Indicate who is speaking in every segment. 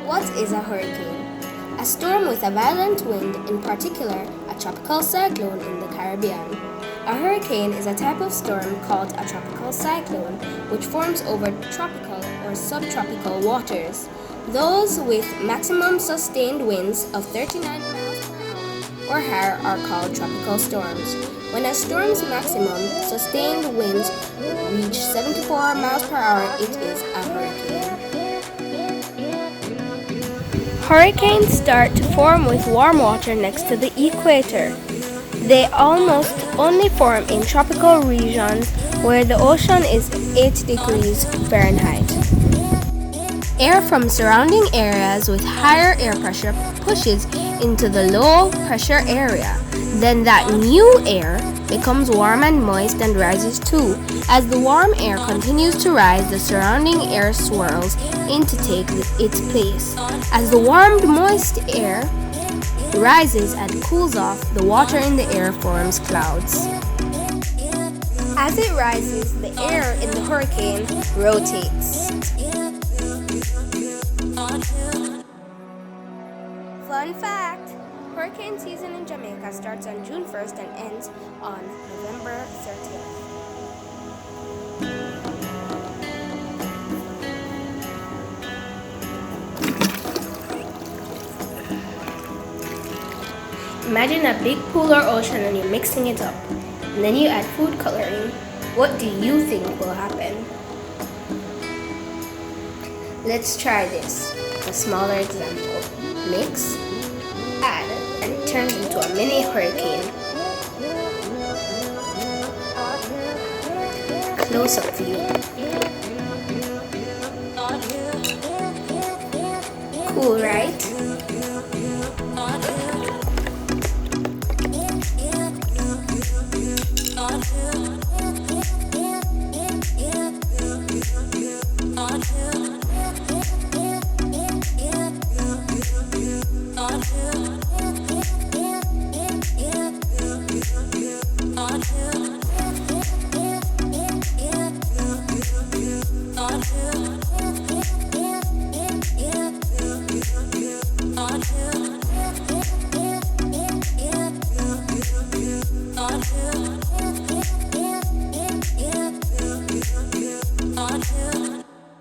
Speaker 1: What is a hurricane? A storm with a violent wind, in particular a tropical cyclone in the Caribbean. A hurricane is a type of storm called a tropical cyclone which forms over tropical or subtropical waters. Those with maximum sustained winds of 39 miles per hour or higher are called tropical storms. When a storm's maximum sustained winds reach 74 miles per hour, it is a hurricane. Hurricanes start to form with warm water next to the equator. They almost only form in tropical regions where the ocean is 8 degrees Fahrenheit. Air from surrounding areas with higher air pressure pushes into the low pressure area. Then that new air becomes warm and moist and rises too. As the warm air continues to rise, the surrounding air swirls in to take its place. As the warmed, moist air rises and cools off, the water in the air forms clouds. As it rises, the air in the hurricane rotates. Fun fact! Hurricane season in Jamaica starts on June 1st and ends on November 30th. Imagine a big pool or ocean and you're mixing it up. And then you add food coloring. What do you think will happen? Let's try this. A smaller example. Mix, add, and it turns into a mini hurricane. Close-up view. Cool, right?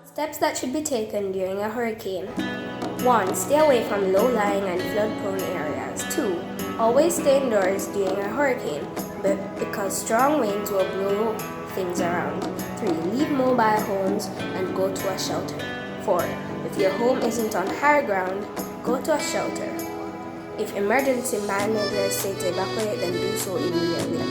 Speaker 1: Steps that should be taken during a hurricane. 1. Stay away from low-lying and flood-prone areas. 2. Always stay indoors during a hurricane because strong winds will blow things around. 3. Leave mobile homes and go to a shelter. 4. If your home isn't on higher ground, go to a shelter. If emergency managers say to evacuate, then do so immediately.